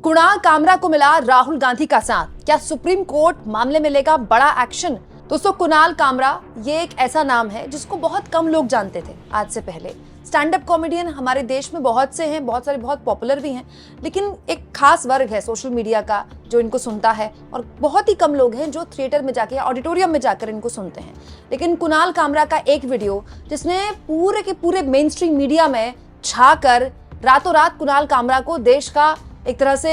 कुणाल कामरा को मिला राहुल गांधी का साथ, क्या सुप्रीम कोर्ट मामले में लेगा बड़ा एक्शन? दोस्तों, कुणाल कामरा ये एक ऐसा नाम है जिसको बहुत कम लोग जानते थे आज से पहले। स्टैंड अप कॉमेडियन हमारे देश में बहुत से हैं, बहुत सारे बहुत पॉपुलर भी हैं, लेकिन एक खास वर्ग है सोशल मीडिया का जो इनको सुनता है और बहुत ही कम लोग हैं जो थिएटर में जाके, ऑडिटोरियम में जाकर इनको सुनते हैं। लेकिन कुणाल कामरा का एक वीडियो जिसने पूरे के पूरे मेन स्ट्रीम मीडिया में छाकर रातों रात कुणाल कामरा को देश का एक तरह से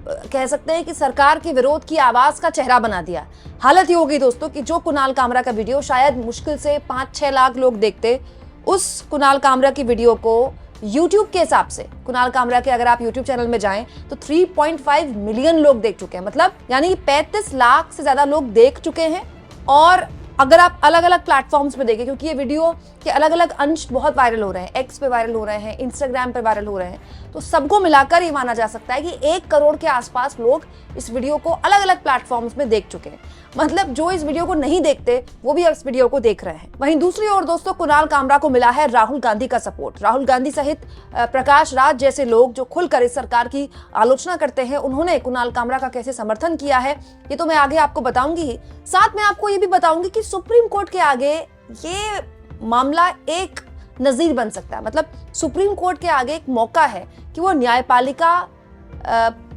कह सकते हैं कि सरकार के विरोध की आवाज का चेहरा बना दिया। हालत ये हो गई दोस्तों कि जो कुणाल कामरा का वीडियो शायद मुश्किल से 5-6 लाख लोग देखते, उस कुणाल कामरा की वीडियो को YouTube के हिसाब से, कुणाल कामरा के अगर आप YouTube चैनल में जाएं तो 3.5 मिलियन लोग देख चुके हैं, मतलब यानी 35 लाख से ज्यादा लोग देख चुके हैं। और अगर आप अलग अलग प्लेटफॉर्म्स पे देखें, क्योंकि ये वीडियो के अलग अलग अंश बहुत वायरल हो रहे हैं, एक्स पे वायरल हो रहे हैं, इंस्टाग्राम पे वायरल हो रहे हैं, तो सबको मिलाकर ये माना जा सकता है कि 1 करोड़ के आसपास लोग इस वीडियो को अलग अलग प्लेटफॉर्म्स में देख चुके हैं। मतलब जो इस वीडियो को नहीं देखते वो भी अब इस वीडियो को देख रहे हैं। वहीं दूसरी ओर दोस्तों, कुणाल कामरा को मिला है राहुल गांधी का सपोर्ट। राहुल गांधी सहित प्रकाश राज जैसे लोग जो खुलकर इस सरकार की आलोचना करते हैं, उन्होंने कुणाल कामरा का कैसे समर्थन किया है ये तो मैं आगे आपको बताऊंगी ही। साथ में आपको ये भी बताऊंगी कि सुप्रीम कोर्ट के आगे ये मामला एक नजीर बन सकता है। मतलब सुप्रीम कोर्ट के आगे एक मौका है कि वो न्यायपालिका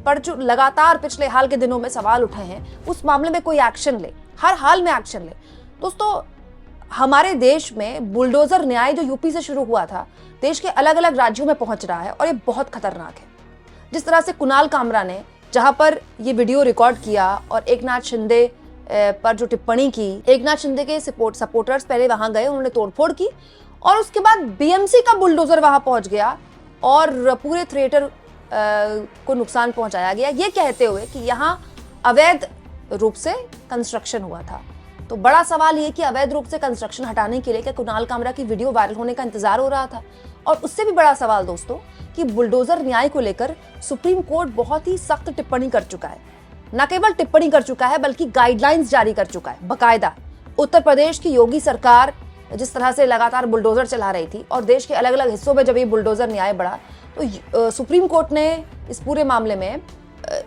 पर जो लगातार पिछले हाल के दिनों में सवाल उठे हैं उस मामले में कोई एक्शन ले, हर हाल में एक्शन ले। दोस्तों, हमारे देश में बुलडोजर न्याय जो यूपी से शुरू हुआ था, देश के अलग अलग राज्यों में पहुंच रहा है और ये बहुत खतरनाक है। जिस तरह से कुणाल कामरा ने जहां पर ये वीडियो रिकॉर्ड किया और एकनाथ शिंदे पर जो टिप्पणी की, एकनाथ शिंदे के सपोर्टर्स पहले वहां गए, उन्होंने तोड़फोड़ की और उसके बाद बीएमसी का बुलडोजर वहां पहुंच गया और पूरे थिएटर को नुकसान पहुंचाया गया, ये कहते हुए कि यहाँ अवैध रूप से कंस्ट्रक्शन हुआ था। तो बड़ा सवाल ये कि अवैध रूप से कंस्ट्रक्शन हटाने के लिए क्या कुणाल कामरा की वीडियो वायरल होने का इंतजार हो रहा था? और उससे भी बड़ा सवाल दोस्तों कि बुलडोजर न्याय को लेकर सुप्रीम कोर्ट बहुत ही सख्त टिप्पणी कर चुका है। न केवल टिप्पणी कर चुका है बल्कि गाइडलाइंस जारी कर चुका है बकायदा। उत्तर प्रदेश की योगी सरकार जिस तरह से लगातार बुलडोजर चला रही थी और देश के अलग अलग हिस्सों में जब ये बुलडोजर न्याय बढ़ा तो सुप्रीम कोर्ट ने इस पूरे मामले में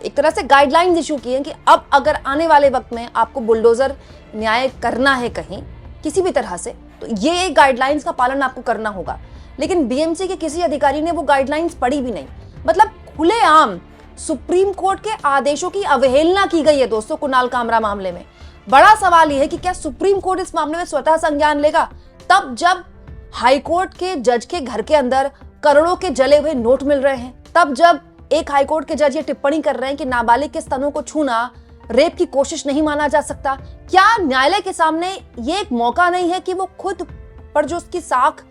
एक तरह से गाइडलाइंस इशू की है कि अब अगर आने वाले वक्त में आपको बुलडोजर न्याय करना है कहीं किसी भी तरह से, तो ये गाइडलाइंस का पालन आपको करना होगा। लेकिन बीएमसी के किसी अधिकारी ने वो गाइडलाइंस पढ़ी भी नहीं। मतलब खुलेआम सुप्रीम कोर्ट के आदेशों की अवहेलना की गई है दोस्तों कुणाल कामरा मामले में। बड़ा सवाल यह है कि क्या सुप्रीम कोर्ट इस मामले में स्वतः संज्ञान लेगा? तब जब हाईकोर्ट के जज के घर के अंदर करोड़ों के जले हुए नोट मिल रहे हैं, तब जब एक हाईकोर्ट के जज ये टिप्पणी कर रहे हैं कि नाबालिग के स्तनों को छूना रेप की कोशिश नहीं माना जा सकता, क्या न्यायालय के सामने ये एक मौका नहीं है कि वो खुद पर जो उसकी साख,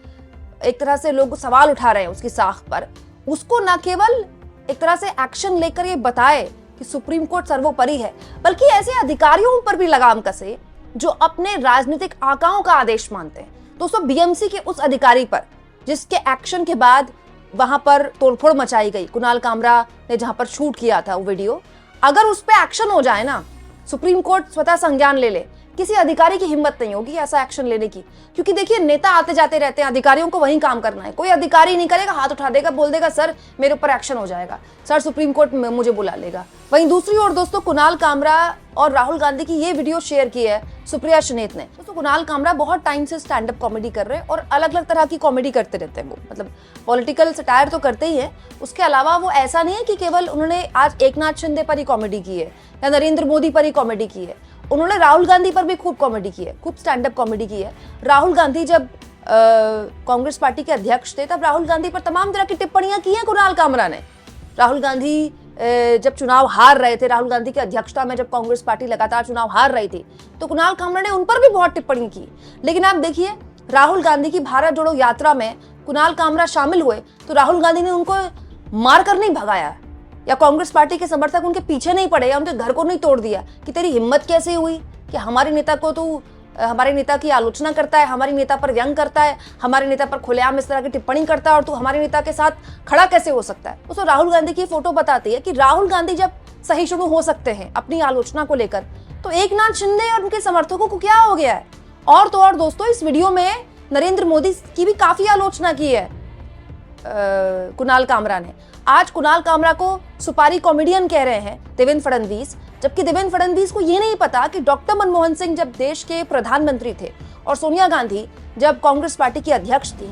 एक तरह से लोग सवाल उठा रहे हैं उसकी साख पर, उसको न केवल एक तरह से एक्शन लेकर ये बताए कि सुप्रीम कोर्ट सर्वोपरि है, बल्कि ऐसे अधिकारियों पर भी लगाम कसे जो अपने राजनीतिक आकाओं का आदेश मानते हैं। दोस्तों, बीएमसी के उस अधिकारी पर जिसके एक्शन के बाद वहां पर तोड़फोड़ मचाई गई, कुणाल कामरा ने जहां पर शूट किया था वो वीडियो, अगर उस पर एक्शन हो जाए ना, सुप्रीम कोर्ट स्वतः संज्ञान ले ले, किसी अधिकारी की हिम्मत नहीं होगी ऐसा एक्शन लेने की। क्योंकि देखिए, नेता आते जाते रहते हैं, अधिकारियों को वही काम करना है। कोई अधिकारी नहीं करेगा, हाथ उठा देगा, बोल देगा सर मेरे ऊपर एक्शन हो जाएगा, सर सुप्रीम कोर्ट में मुझे बुला लेगा। वहीं दूसरी ओर दोस्तों, कुणाल कामरा और राहुल गांधी की ये वीडियो शेयर की है सुप्रिया शनेत ने। दोस्तों, कुणाल कामरा बहुत टाइम से स्टैंड अप कॉमेडी कर रहे हैं और अलग अलग तरह की कॉमेडी करते रहते हैं। वो मतलब पॉलिटिकल सटायर तो करते ही है, उसके अलावा वो ऐसा नहीं है कि केवल उन्होंने आज एकनाथ शिंदे पर ही कॉमेडी की है या नरेंद्र मोदी पर ही कॉमेडी की है। उन्होंने राहुल गांधी पर भी खूब कॉमेडी की है, खूब स्टैंड अप कॉमेडी की है। राहुल गांधी जब कांग्रेस पार्टी के अध्यक्ष थे तब राहुल गांधी पर तमाम तरह की टिप्पणियां की हैं कुणाल कामरा ने। राहुल गांधी जब चुनाव हार रहे थे, राहुल गांधी की अध्यक्षता में जब कांग्रेस पार्टी लगातार चुनाव हार रही थी, तो कुणाल कामरा ने उन पर भी बहुत टिप्पणी की। लेकिन आप देखिए, राहुल गांधी की भारत जोड़ो यात्रा में कुणाल कामरा शामिल हुए तो राहुल गांधी ने उनको मारकर नहीं भगाया या कांग्रेस पार्टी के समर्थक उनके पीछे नहीं पड़े या उनके घर को नहीं तोड़ दिया कि तेरी हिम्मत कैसे हुई कि हमारे नेता को तू, हमारे नेता की आलोचना करता है, हमारे नेता पर व्यंग करता है, हमारे नेता पर खुलेआम इस तरह की टिप्पणी करता है और तू हमारे नेता के साथ खड़ा कैसे हो सकता है। उसको राहुल गांधी की फोटो बताती है कि राहुल गांधी जब सहिष्णु हो सकते हैं अपनी आलोचना को लेकर, तो एकनाथ शिंदे और उनके समर्थकों को क्या हो गया है। और तो और दोस्तों, इस वीडियो में नरेंद्र मोदी की भी काफी आलोचना की है। कुणाल कामरा ने। आज कुणाल कामरा को सुपारी कॉमेडियन कह रहे हैं देवेंद्र फडणवीस, जबकि देवेंद्र फडणवीस को ये नहीं पता कि डॉक्टर मनमोहन सिंह जब देश के प्रधानमंत्री थे और सोनिया गांधी जब कांग्रेस पार्टी की अध्यक्ष थी,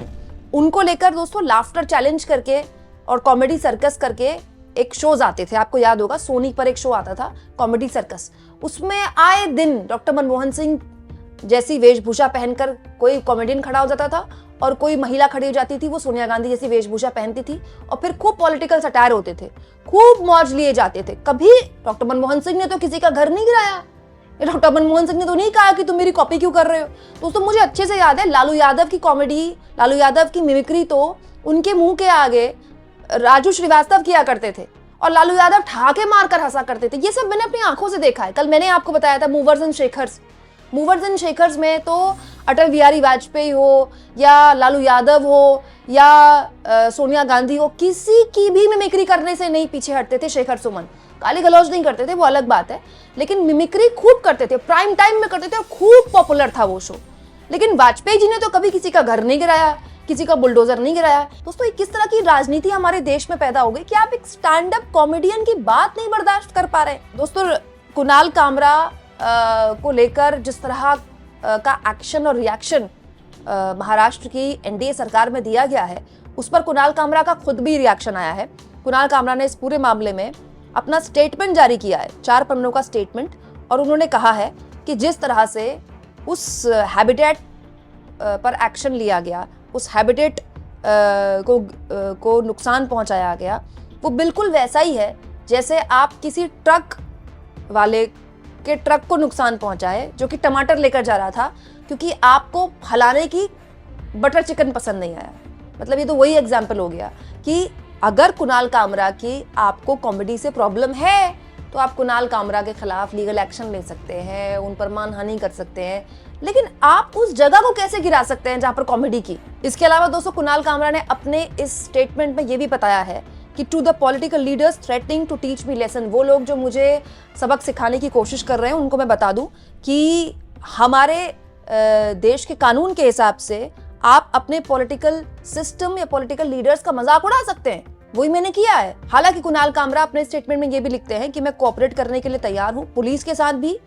उनको लेकर दोस्तों लाफ्टर चैलेंज करके और कॉमेडी सर्कस करके एक शोज आते थे। आपको याद होगा सोनी पर एक शो आता था कॉमेडी सर्कस, उसमें आए दिन डॉक्टर मनमोहन सिंह जैसी वेशभूषा पहनकर कोई कॉमेडियन खड़ा हो जाता था और कोई महिला खड़ी हो जाती थी, वो सोनिया गांधी जैसी वेशभूषा पहनती थी और फिर खूब पॉलिटिकल सटायर होते थे, खूब मौज लिए जाते थे। कभी डॉक्टर मनमोहन सिंह ने तो किसी का घर नहीं गिराया, डॉक्टर मनमोहन सिंह ने तो नहीं कहा कि तुम मेरी कॉपी क्यों कर रहे हो। दोस्तों मुझे अच्छे से याद है लालू यादव की कॉमेडी, लालू यादव की मिमिक्री तो उनके मुंह के आगे राजू श्रीवास्तव किया करते थे और लालू यादव ठाके मारकर हंसा करते थे। ये सब मैंने अपनी आंखों से देखा है। कल मैंने आपको बताया था मूवर्स एंड शेखर्स में तो अटल बिहारी वाजपेयी हो या लालू यादव हो या सोनिया गांधी हो, किसी की भी मिमिक्री करने से नहीं पीछे हटते थे। शेखर सुमन गाली गलौज नहीं करते थे, वो अलग बात है, लेकिन मिमिक्री खूब करते थे, प्राइम टाइम में करते थे और खूब पॉपुलर था वो शो। लेकिन वाजपेयी जी ने तो कभी किसी का घर नहीं गिराया, किसी का बुलडोजर नहीं गिराया। दोस्तों किस तरह की राजनीति हमारे देश में पैदा हो गई कि आप एक स्टैंड अप कॉमेडियन की बात नहीं बर्दाश्त कर पा रहे। दोस्तों कुणाल कामरा को लेकर जिस तरह का एक्शन और रिएक्शन महाराष्ट्र की एनडीए सरकार में दिया गया है, उस पर कुणाल कामरा का खुद भी रिएक्शन आया है। कुणाल कामरा ने इस पूरे मामले में अपना स्टेटमेंट जारी किया है, 4 पन्नों का स्टेटमेंट, और उन्होंने कहा है कि जिस तरह से उस हैबिटेट पर एक्शन लिया गया, उस हैबिटेट को नुकसान पहुंचाया गया, वो बिल्कुल वैसा ही है जैसे आप किसी ट्रक वाले के ट्रक को नुकसान पहुंचाए जो कि टमाटर लेकर जा रहा था क्योंकि आपको फलाने की बटर चिकन पसंद नहीं आया। मतलब ये तो वही एग्जाम्पल हो गया कि अगर कुणाल कामरा की आपको कॉमेडी से प्रॉब्लम है तो आप कुणाल कामरा के खिलाफ लीगल एक्शन ले सकते हैं, उन पर मानहानि कर सकते हैं, लेकिन आप उस जगह को कैसे गिरा सकते हैं जहां पर कॉमेडी की। इसके अलावा दोस्तों कुणाल कामरा ने अपने इस स्टेटमेंट में ये भी बताया है कि to the political leaders threatening to teach me lesson, वो लोग जो मुझे सबक सिखाने की कोशिश कर रहे हैं उनको मैं बता दूं कि हमारे देश के कानून के हिसाब से आप अपने पॉलिटिकल सिस्टम या पॉलिटिकल लीडर्स का मजाक उड़ा सकते हैं, वही मैंने किया है। हालांकि कुणाल कामरा अपने स्टेटमेंट में ये भी लिखते हैं कि मैं कोऑपरेट करने के लिए तैयार हूं पुलिस के साथ भी,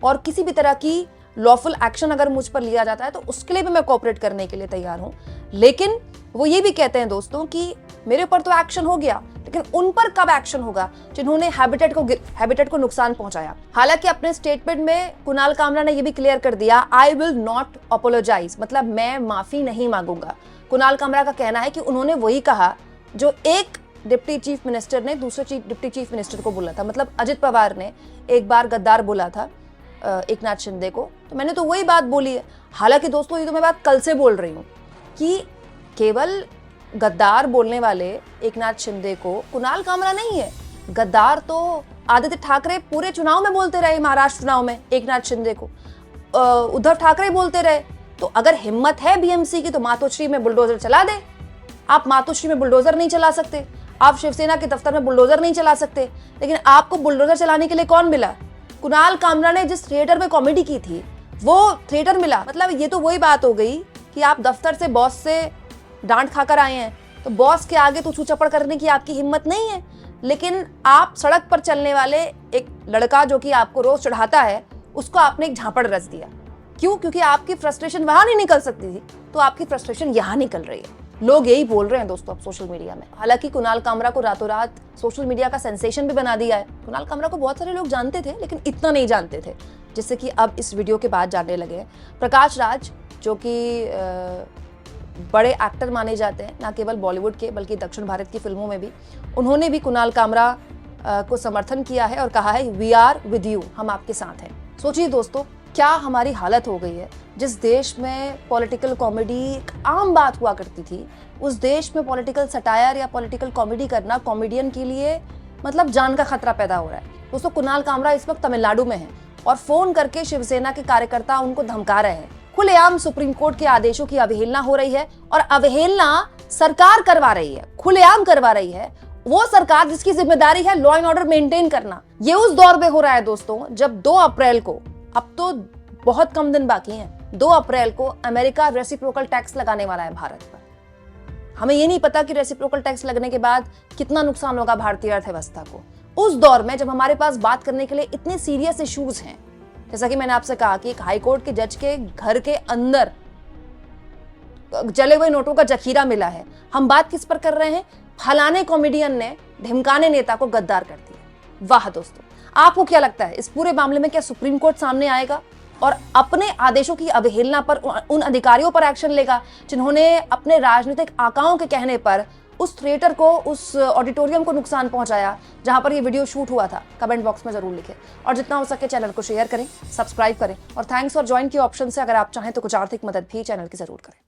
और किसी भी तरह की लॉफुल एक्शन अगर मुझ पर लिया जाता है तो उसके लिए भी मैं कोऑपरेट करने के लिए तैयार हूं। लेकिन वो ये भी कहते हैं दोस्तों कि मेरे ऊपर तो एक्शन हो गया, लेकिन उन पर कब एक्शन होगा जिन्होंने हैबिटेट को नुकसान पहुंचाया। हालांकि अपने स्टेटमेंट में कुणाल कामरा ने यह भी क्लियर कर दिया, आई विल नॉट अपोलोजाइज, मतलब मैं माफी नहीं मांगूंगा। कुणाल कामरा का कहना है कि उन्होंने वही कहा जो एक डिप्टी चीफ मिनिस्टर ने दूसरे डिप्टी चीफ मिनिस्टर को बोला था। मतलब अजित पवार ने एक बार गद्दार बोला था एकनाथ शिंदे को, तो मैंने तो वही बात बोली है। हालांकि दोस्तों ये तो मैं बात कल से बोल रही हूँ कि केवल गद्दार बोलने वाले एकनाथ शिंदे को कुणाल कामरा नहीं है, गद्दार तो आदित्य ठाकरे पूरे चुनाव में बोलते रहे, महाराष्ट्र चुनाव में एकनाथ शिंदे को उद्धव ठाकरे बोलते रहे। तो अगर हिम्मत है बीएमसी की तो मातोश्री में बुलडोजर चला दे। आप मातोश्री में बुलडोजर नहीं चला सकते, आप शिवसेना के दफ्तर में बुलडोजर नहीं चला सकते, लेकिन आपको बुलडोजर चलाने के लिए कौन मिला? कुणाल कामरा ने जिस थिएटर में कॉमेडी की थी वो थिएटर मिला। मतलब ये तो वही बात हो गई कि आप दफ्तर से बॉस से डांट खाकर आए हैं तो बॉस के आगे तो चूचपड़ करने की आपकी हिम्मत नहीं है, लेकिन आप सड़क पर चलने वाले एक लड़का जो कि आपको रोज चढ़ाता है उसको आपने एक झापड़ रच दिया। क्यों? क्योंकि आपकी फ्रस्ट्रेशन वहां नहीं निकल सकती थी, तो आपकी फ्रस्ट्रेशन यहाँ निकल रही है। लोग यही बोल रहे हैं दोस्तों अब सोशल मीडिया में। हालांकि कुणाल कामरा को रातों रात सोशल मीडिया का सेंसेशन भी बना दिया है। कुणाल कामरा को बहुत सारे लोग जानते थे लेकिन इतना नहीं जानते थे जिससे कि अब इस वीडियो के बाद जानने लगे। प्रकाश राज जो कि बड़े एक्टर माने जाते हैं ना केवल बॉलीवुड के बल्कि दक्षिण भारत की फिल्मों में भी, उन्होंने भी कुणाल कामरा को समर्थन किया है और कहा है वी आर विद यू, हम आपके साथ हैं। सोचिए दोस्तों क्या हमारी हालत हो गई है। जिस देश में पॉलिटिकल कॉमेडी एक आम बात हुआ करती थी, उस देश में पॉलिटिकल सटायर या पॉलिटिकल कॉमेडी करना कॉमेडियन के लिए मतलब जान का खतरा पैदा हो रहा है। दोस्तों कुणाल कामरा इस वक्त तमिलनाडु में है और फोन करके शिवसेना के कार्यकर्ता उनको धमका रहे हैं। खुलेआम सुप्रीम कोर्ट के आदेशों की अवहेलना हो रही है और अवहेलना सरकार करवा रही है, खुलेआम करवा रही है। वो सरकार जिसकी जिम्मेदारी है लॉ एंड ऑर्डर मेंटेन करना। ये उस दौर में हो रहा है दोस्तों जब 2 अप्रैल को, अब तो बहुत कम दिन बाकी हैं, 2 अप्रैल को अमेरिका रेसिप्रोकल टैक्स लगाने वाला है भारत पर। हमें ये नहीं पता कि रेसिप्रोकल टैक्स लगने के बाद कितना नुकसान होगा भारतीय अर्थव्यवस्था को। उस दौर में जब हमारे पास बात करने के लिए इतने सीरियस इश्यूज हैं, जैसा कि मैंने आपसे कहा कि एक हाईकोर्ट के जज के घर के अंदर जले हुए नोटों का जखीरा मिला है, हम बात किस पर कर रहे हैं? फलाने कॉमेडियन ने ढिमकाने नेता को गद्दार कर दिया। वाह दोस्तों, आपको क्या लगता है इस पूरे मामले में क्या सुप्रीम कोर्ट सामने आएगा और अपने आदेशों की अवहेलना पर उन अधिकारियों पर एक्शन लेगा जिन्होंने अपने राजनीतिक आकाओं के कहने पर उस थिएटर को, उस ऑडिटोरियम को नुकसान पहुंचाया जहां पर ये वीडियो शूट हुआ था? कमेंट बॉक्स में जरूर लिखें और जितना हो सके चैनल को शेयर करें, सब्सक्राइब करें और थैंक्स और ज्वाइन की ऑप्शन से अगर आप चाहें तो कुछ आर्थिक मदद भी चैनल की जरूर करें।